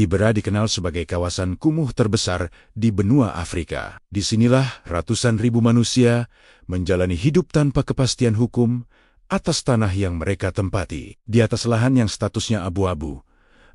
Kibera dikenal sebagai kawasan kumuh terbesar di benua Afrika. Disinilah ratusan ribu manusia menjalani hidup tanpa kepastian hukum atas tanah yang mereka tempati. Di atas lahan yang statusnya abu-abu,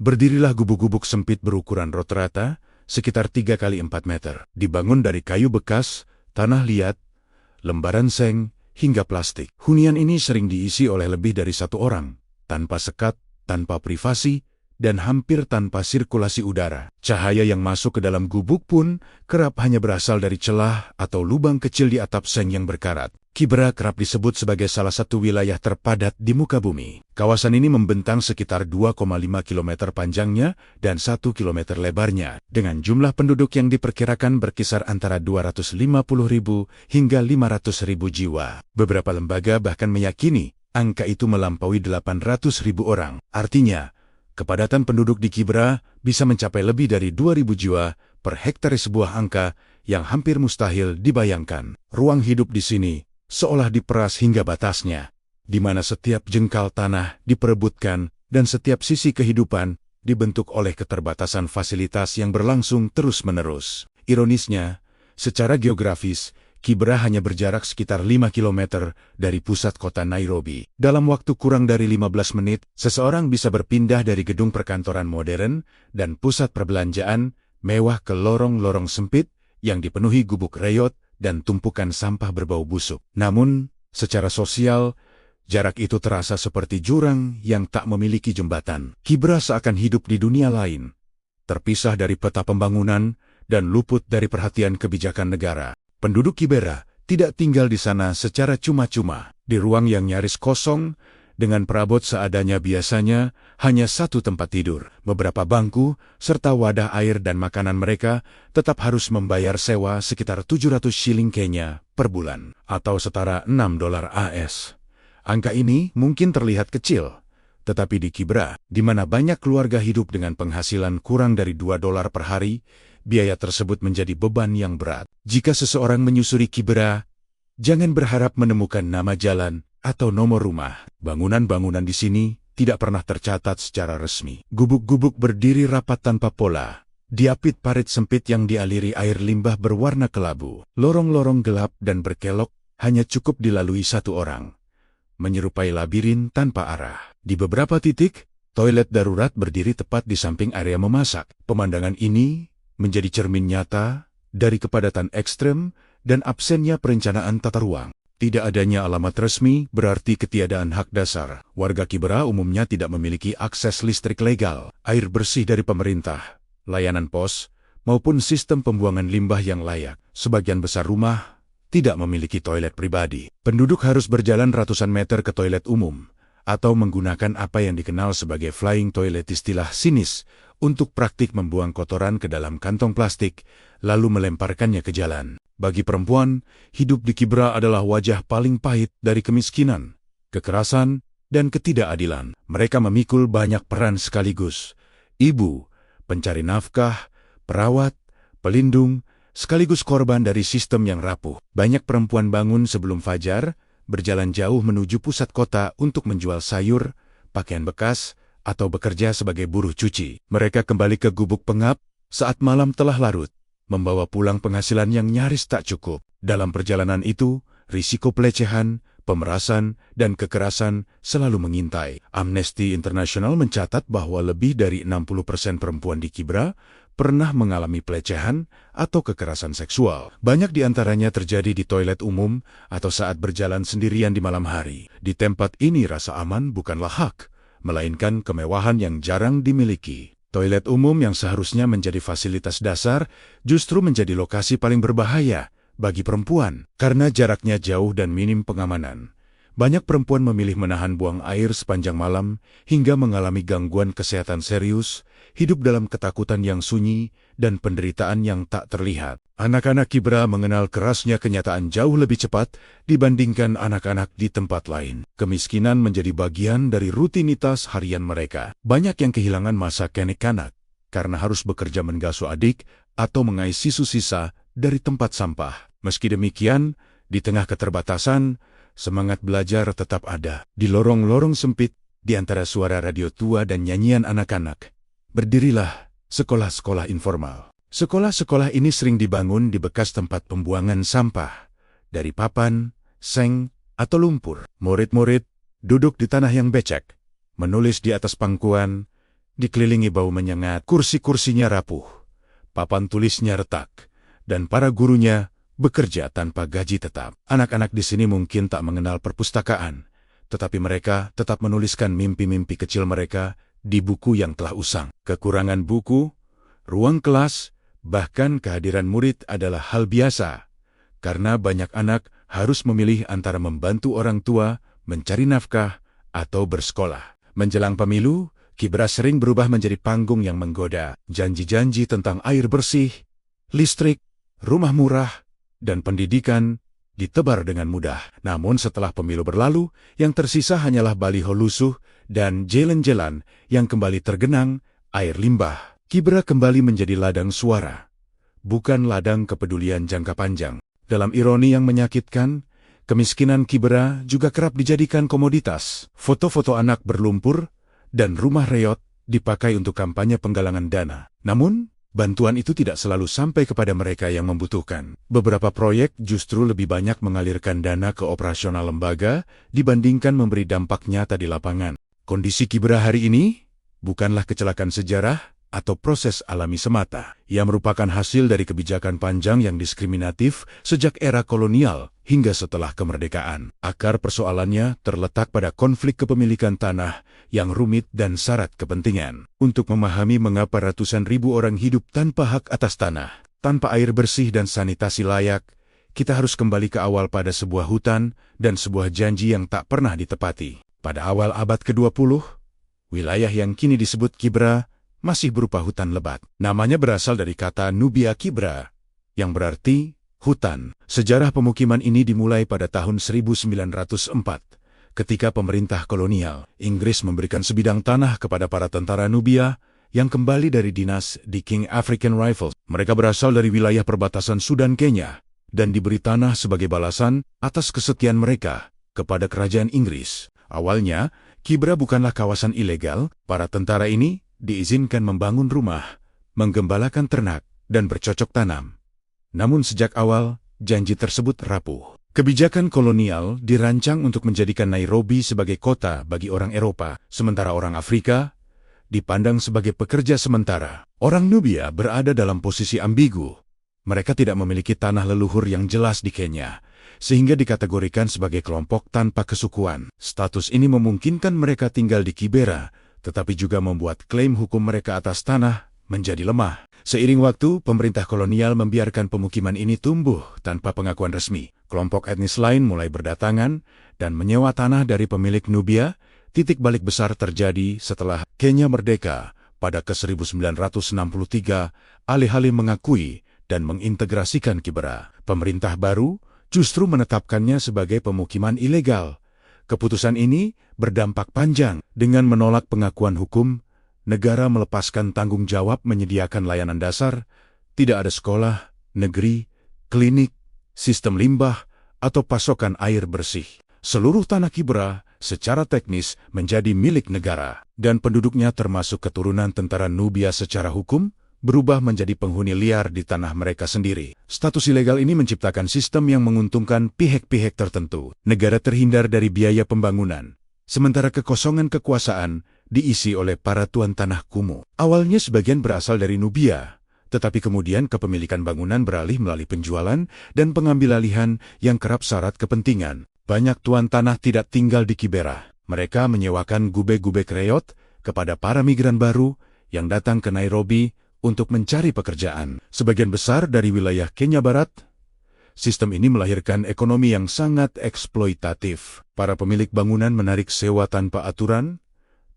berdirilah gubuk-gubuk sempit berukuran rata-rata sekitar 3 kali 4 meter. Dibangun dari kayu bekas, tanah liat, lembaran seng, hingga plastik. Hunian ini sering diisi oleh lebih dari satu orang, tanpa sekat, tanpa privasi, dan hampir tanpa sirkulasi udara. Cahaya yang masuk ke dalam gubuk pun kerap hanya berasal dari celah atau lubang kecil di atap seng yang berkarat. Kibera kerap disebut sebagai salah satu wilayah terpadat di muka bumi. Kawasan ini membentang sekitar 2,5 km panjangnya dan 1 km lebarnya, dengan jumlah penduduk yang diperkirakan berkisar antara 250.000 hingga 500.000 jiwa. Beberapa lembaga bahkan meyakini angka itu melampaui 800.000 orang. Artinya, kepadatan penduduk di Kibera bisa mencapai lebih dari 2.000 jiwa per hektare, sebuah angka yang hampir mustahil dibayangkan. Ruang hidup di sini seolah diperas hingga batasnya, di mana setiap jengkal tanah diperebutkan dan setiap sisi kehidupan dibentuk oleh keterbatasan fasilitas yang berlangsung terus-menerus. Ironisnya, secara geografis, Kibera hanya berjarak sekitar 5 km dari pusat kota Nairobi. Dalam waktu kurang dari 15 menit, seseorang bisa berpindah dari gedung perkantoran modern dan pusat perbelanjaan mewah ke lorong-lorong sempit yang dipenuhi gubuk reyot dan tumpukan sampah berbau busuk. Namun, secara sosial, jarak itu terasa seperti jurang yang tak memiliki jembatan. Kibera seakan hidup di dunia lain, terpisah dari peta pembangunan dan luput dari perhatian kebijakan negara. Penduduk Kibera tidak tinggal di sana secara cuma-cuma. Di ruang yang nyaris kosong, dengan perabot seadanya, biasanya hanya satu tempat tidur, beberapa bangku, serta wadah air dan makanan. Mereka tetap harus membayar sewa sekitar 700 shilling Kenya per bulan, atau setara $6 AS. Angka ini mungkin terlihat kecil, tetapi di Kibera, di mana banyak keluarga hidup dengan penghasilan kurang dari $2 per hari, biaya tersebut menjadi beban yang berat. Jika seseorang menyusuri Kibera, jangan berharap menemukan nama jalan atau nomor rumah. Bangunan-bangunan di sini tidak pernah tercatat secara resmi. Gubuk-gubuk berdiri rapat tanpa pola, diapit parit sempit yang dialiri air limbah berwarna kelabu. Lorong-lorong gelap dan berkelok hanya cukup dilalui satu orang, menyerupai labirin tanpa arah. Di beberapa titik, toilet darurat berdiri tepat di samping area memasak. Pemandangan ini menjadi cermin nyata dari kepadatan ekstrem dan absennya perencanaan tata ruang. Tidak adanya alamat resmi berarti ketiadaan hak dasar. Warga Kibera umumnya tidak memiliki akses listrik legal, air bersih dari pemerintah, layanan pos, maupun sistem pembuangan limbah yang layak. Sebagian besar rumah tidak memiliki toilet pribadi. Penduduk harus berjalan ratusan meter ke toilet umum, atau menggunakan apa yang dikenal sebagai flying toilet, istilah sinis, untuk praktik membuang kotoran ke dalam kantong plastik, lalu melemparkannya ke jalan. Bagi perempuan, hidup di Kibera adalah wajah paling pahit dari kemiskinan, kekerasan, dan ketidakadilan. Mereka memikul banyak peran sekaligus: ibu, pencari nafkah, perawat, pelindung, sekaligus korban dari sistem yang rapuh. Banyak perempuan bangun sebelum fajar, berjalan jauh menuju pusat kota untuk menjual sayur, pakaian bekas, atau bekerja sebagai buruh cuci. Mereka kembali ke gubuk pengap saat malam telah larut, membawa pulang penghasilan yang nyaris tak cukup. Dalam perjalanan itu, risiko pelecehan, pemerasan, dan kekerasan selalu mengintai. Amnesty International mencatat bahwa lebih dari 60% perempuan di Kibera pernah mengalami pelecehan atau kekerasan seksual. Banyak di antaranya terjadi di toilet umum atau saat berjalan sendirian di malam hari. Di tempat ini rasa aman bukanlah hak, melainkan kemewahan yang jarang dimiliki. Toilet umum yang seharusnya menjadi fasilitas dasar justru menjadi lokasi paling berbahaya bagi perempuan. Karena jaraknya jauh dan minim pengamanan, banyak perempuan memilih menahan buang air sepanjang malam hingga mengalami gangguan kesehatan serius, hidup dalam ketakutan yang sunyi dan penderitaan yang tak terlihat. Anak-anak Kibera mengenal kerasnya kenyataan jauh lebih cepat dibandingkan anak-anak di tempat lain. Kemiskinan menjadi bagian dari rutinitas harian mereka. Banyak yang kehilangan masa kanak-kanak karena harus bekerja menggasuh adik atau mengais sisa dari tempat sampah. Meski demikian, di tengah keterbatasan, semangat belajar tetap ada. Di lorong-lorong sempit, di antara suara radio tua dan nyanyian anak-anak, berdirilah Sekolah-sekolah informal. Sekolah-sekolah ini sering dibangun di bekas tempat pembuangan sampah, dari papan, seng, atau lumpur. Murid-murid duduk di tanah yang becek, menulis di atas pangkuan, dikelilingi bau menyengat, kursi-kursinya rapuh, papan tulisnya retak, dan para gurunya bekerja tanpa gaji tetap. Anak-anak di sini mungkin tak mengenal perpustakaan, tetapi mereka tetap menuliskan mimpi-mimpi kecil mereka di buku yang telah usang. Kekurangan buku, ruang kelas, bahkan kehadiran murid adalah hal biasa, karena banyak anak harus memilih antara membantu orang tua mencari nafkah atau bersekolah. Menjelang pemilu, Kibra sering berubah menjadi panggung yang menggoda. Janji-janji tentang air bersih, listrik, rumah murah, dan pendidikan ditebar dengan mudah. Namun setelah pemilu berlalu, yang tersisa hanyalah baliho lusuh dan jalan-jalan yang kembali tergenang air limbah. Kibra kembali menjadi ladang suara, bukan ladang kepedulian jangka panjang. Dalam ironi yang menyakitkan, kemiskinan Kibra juga kerap dijadikan komoditas. Foto-foto anak berlumpur dan rumah reot dipakai untuk kampanye penggalangan dana. Namun, bantuan itu tidak selalu sampai kepada mereka yang membutuhkan. Beberapa proyek justru lebih banyak mengalirkan dana ke operasional lembaga dibandingkan memberi dampak nyata di lapangan. Kondisi Kibra hari ini bukanlah kecelakaan sejarah atau proses alami semata. Ia merupakan hasil dari kebijakan panjang yang diskriminatif sejak era kolonial hingga setelah kemerdekaan. Akar persoalannya terletak pada konflik kepemilikan tanah yang rumit dan syarat kepentingan. Untuk memahami mengapa ratusan ribu orang hidup tanpa hak atas tanah, tanpa air bersih dan sanitasi layak, kita harus kembali ke awal pada sebuah hutan dan sebuah janji yang tak pernah ditepati. Pada awal abad ke-20, wilayah yang kini disebut Kibra masih berupa hutan lebat. Namanya berasal dari kata Nubia Kibra, yang berarti hutan. Sejarah pemukiman ini dimulai pada tahun 1904, ketika pemerintah kolonial Inggris memberikan sebidang tanah kepada para tentara Nubia yang kembali dari dinas di King African Rifles. Mereka berasal dari wilayah perbatasan Sudan, Kenya, dan diberi tanah sebagai balasan atas kesetiaan mereka kepada kerajaan Inggris. Awalnya, Kibra bukanlah kawasan ilegal. Para tentara ini diizinkan membangun rumah, menggembalakan ternak, dan bercocok tanam. Namun sejak awal, janji tersebut rapuh. Kebijakan kolonial dirancang untuk menjadikan Nairobi sebagai kota bagi orang Eropa, sementara orang Afrika dipandang sebagai pekerja sementara. Orang Nubia berada dalam posisi ambigu. Mereka tidak memiliki tanah leluhur yang jelas di Kenya, sehingga dikategorikan sebagai kelompok tanpa kesukuan. Status ini memungkinkan mereka tinggal di Kibera, tetapi juga membuat klaim hukum mereka atas tanah menjadi lemah. Seiring waktu, pemerintah kolonial membiarkan pemukiman ini tumbuh tanpa pengakuan resmi. Kelompok etnis lain mulai berdatangan dan menyewa tanah dari pemilik Nubia. Titik balik besar terjadi setelah Kenya merdeka pada ke-1963, alih-alih mengakui dan mengintegrasikan Kibera. Pemerintah baru justru menetapkannya sebagai pemukiman ilegal. Keputusan ini berdampak panjang. Dengan menolak pengakuan hukum, negara melepaskan tanggung jawab menyediakan layanan dasar. Tidak ada sekolah, negeri, klinik, sistem limbah, atau pasokan air bersih. Seluruh tanah Kibra secara teknis menjadi milik negara, dan penduduknya termasuk keturunan tentara Nubia secara hukum berubah menjadi penghuni liar di tanah mereka sendiri. Status ilegal ini menciptakan sistem yang menguntungkan pihak-pihak tertentu. Negara terhindar dari biaya pembangunan, sementara kekosongan kekuasaan diisi oleh para tuan tanah kumuh. Awalnya sebagian berasal dari Nubia, tetapi kemudian kepemilikan bangunan beralih melalui penjualan dan pengambilalihan yang kerap syarat kepentingan. Banyak tuan tanah tidak tinggal di Kibera. Mereka menyewakan gubek-gubek reot kepada para migran baru yang datang ke Nairobi untuk mencari pekerjaan. Sebagian besar dari wilayah Kenya Barat, sistem ini melahirkan ekonomi yang sangat eksploitatif. Para pemilik bangunan menarik sewa tanpa aturan,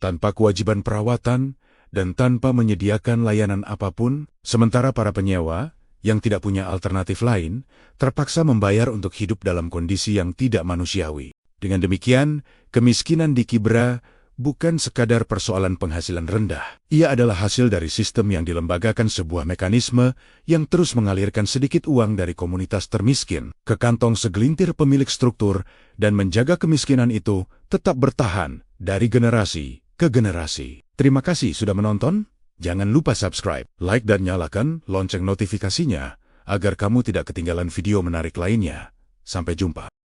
tanpa kewajiban perawatan, dan tanpa menyediakan layanan apapun, sementara para penyewa yang tidak punya alternatif lain terpaksa membayar untuk hidup dalam kondisi yang tidak manusiawi. Dengan demikian, kemiskinan di Kibra bukan sekadar persoalan penghasilan rendah. Ia adalah hasil dari sistem yang dilembagakan sebuah mekanisme yang terus mengalirkan sedikit uang dari komunitas termiskin ke kantong segelintir pemilik struktur dan menjaga kemiskinan itu tetap bertahan dari generasi ke generasi. Terima kasih sudah menonton. Jangan lupa subscribe, like dan nyalakan lonceng notifikasinya agar kamu tidak ketinggalan video menarik lainnya. Sampai jumpa.